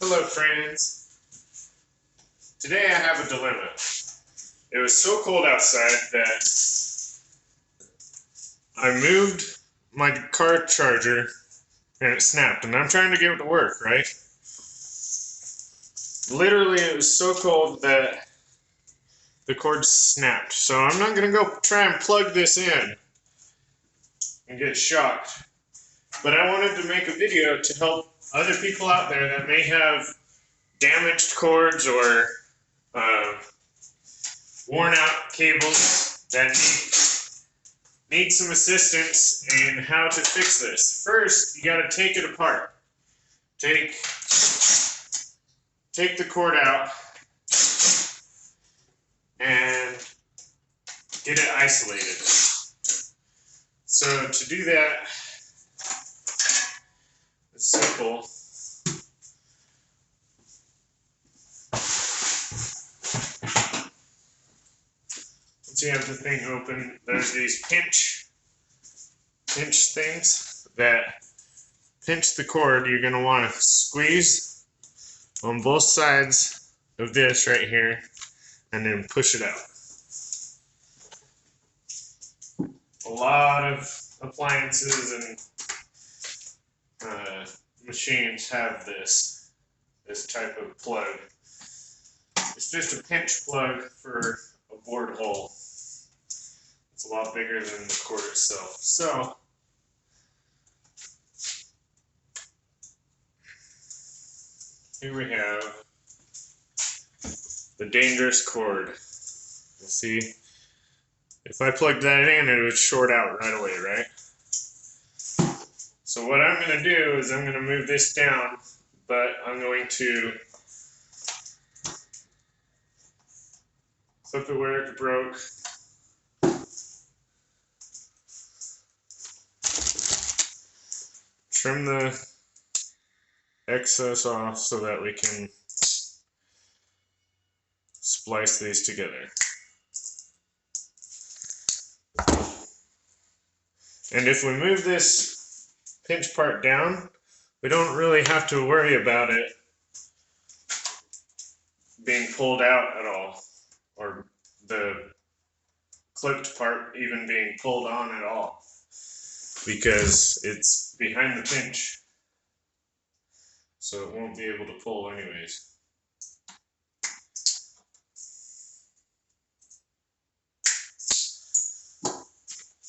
Hello friends. Today I have a dilemma. It was so cold outside that I moved my car charger and it snapped, and I'm trying to get it to work, right? Literally it was so cold that the cord snapped. So I'm not going to go try and plug this in and get shocked. But I wanted to make a video to help other people out there that may have damaged cords or worn out cables that need some assistance in how to fix this. First, you got to take it apart. Take the cord out and get it isolated. So to do that, it's simple. Once you have the thing open, there's these pinch things that pinch the cord. You're going to want to squeeze on both sides of this right here and then push it out. A lot of appliances and machines have this type of plug. It's just a pinch plug for a board hole. It's a lot bigger than the cord itself. So here we have the dangerous cord. You see, if I plugged that in, it would short out right away, right? So what I'm going to do is I'm going to move this down, but I'm going to flip it where it broke. Trim the excess off so that we can splice these together. And if we move this pinch part down, we don't really have to worry about it being pulled out at all, or the clipped part even being pulled on at all, because it's behind the pinch, so it won't be able to pull anyways.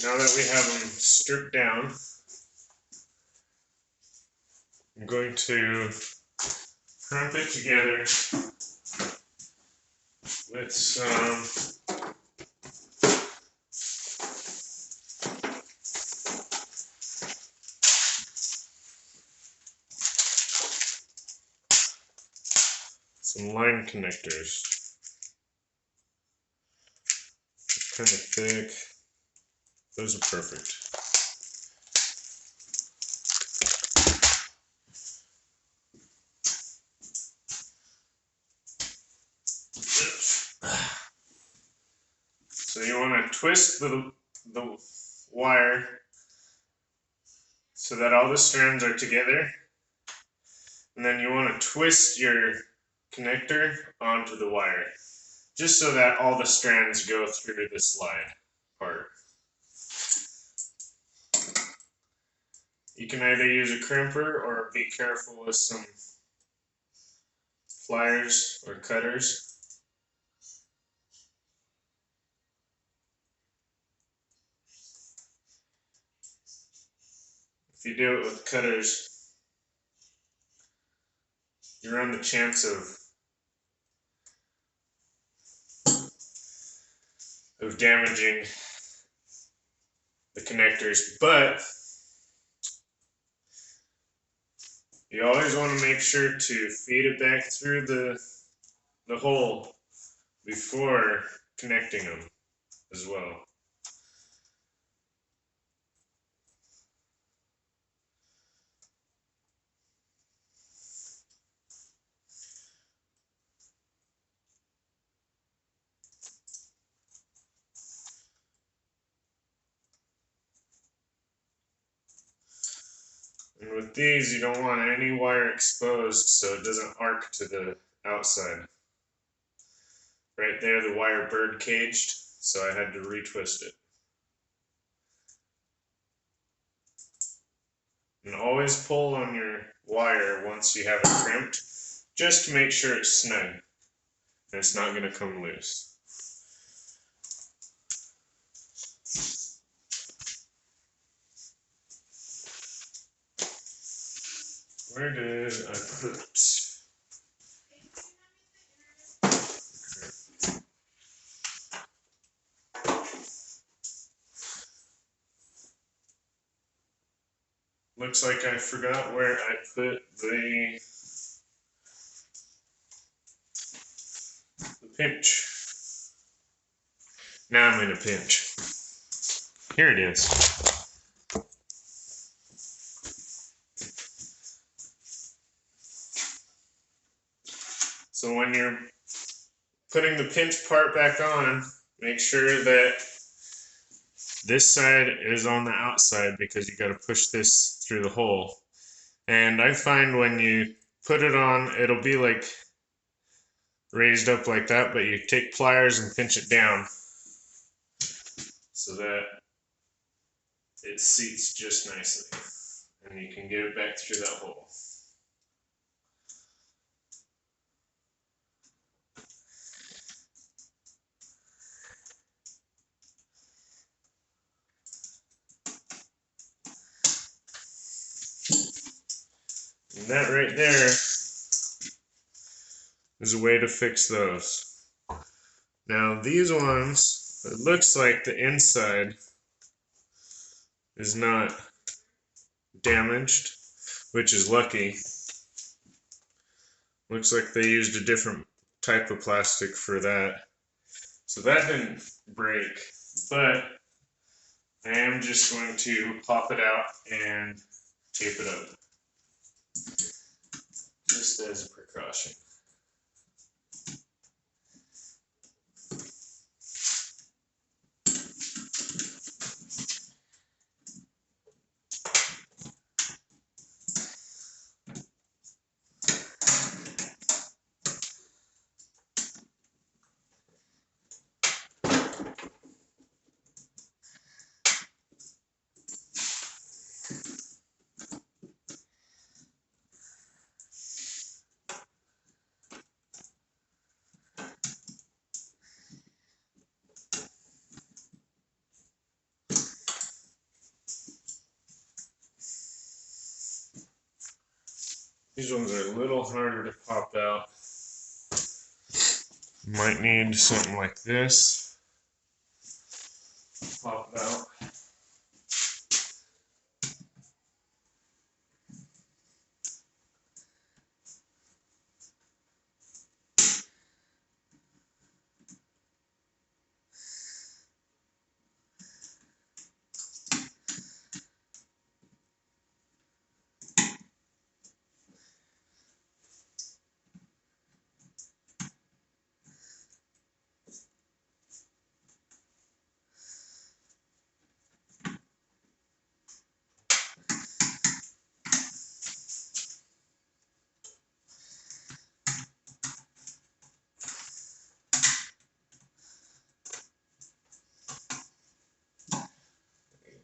Now that we have them stripped down, I'm going to crimp it together with some line connectors. It's kind of thick. Those are perfect. So you want to twist the wire so that all the strands are together, and then you want to twist your connector onto the wire, just so that all the strands go through the slide part. You can either use a crimper or be careful with some pliers or cutters. If you do it with cutters, you run the chance of damaging the connectors, but you always want to make sure to feed it back through the hole before connecting them as well. And with these, you don't want any wire exposed so it doesn't arc to the outside. Right there, the wire bird caged, so I had to retwist it. And always pull on your wire once you have it crimped, just to make sure it's snug and it's not going to come loose. Where did I put? Looks like I forgot where I put the pinch. Now I'm in a pinch. Here it is. So when you're putting the pinch part back on, make sure that this side is on the outside because you got to push this through the hole. And I find when you put it on, it'll be like raised up like that, but you take pliers and pinch it down so that it seats just nicely. And you can get it back through that hole. And that right there is a way to fix those. Now these ones, it looks like the inside is not damaged, which is lucky. Looks like they used a different type of plastic for that. So that didn't break, but I am just going to pop it out and tape it up, just as a precaution. These ones are a little harder to pop out. Might need something like this. Pop it out.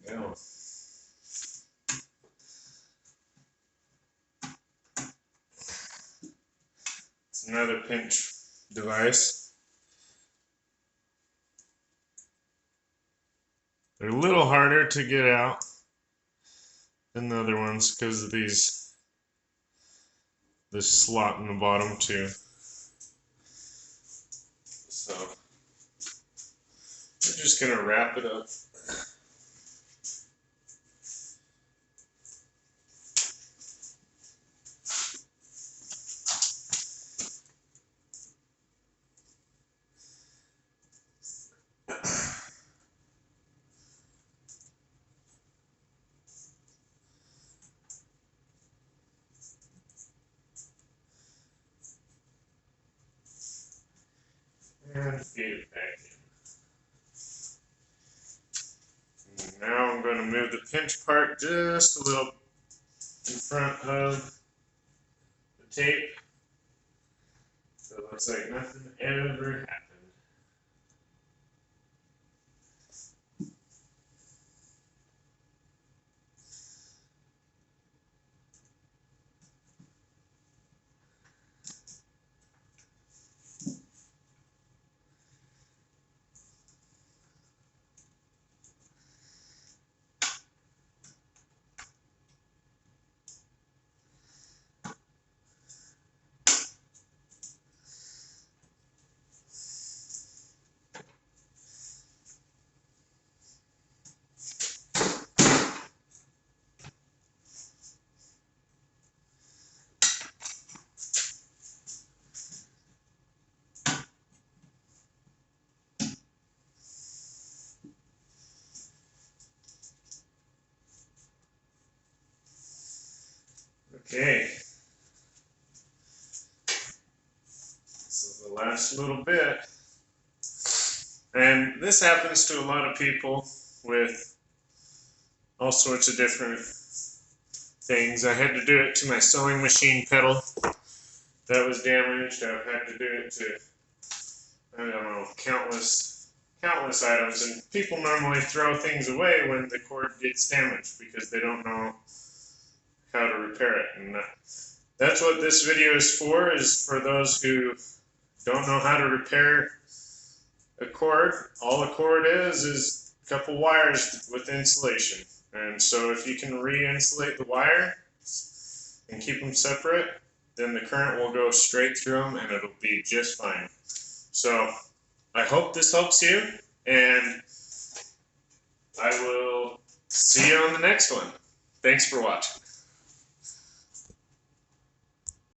Go. It's another pinch device. They're a little harder to get out than the other ones because of this slot in the bottom too. So we're just gonna wrap it up. And feed it back in. And now I'm going to move the pinch part just a little front of the tape. So it looks like nothing ever happened. Okay, so the last little bit, and this happens to a lot of people with all sorts of different things. I had to do it to my sewing machine pedal that was damaged. I've had to do it to, I don't know, countless items, and people normally throw things away when the cord gets damaged because they don't know how to repair it. And that's what this video is for those who don't know how to repair a cord. All a cord is a couple wires with insulation. And so if you can re-insulate the wire and keep them separate, then the current will go straight through them and it'll be just fine. So I hope this helps you, and I will see you on the next one. Thanks for watching.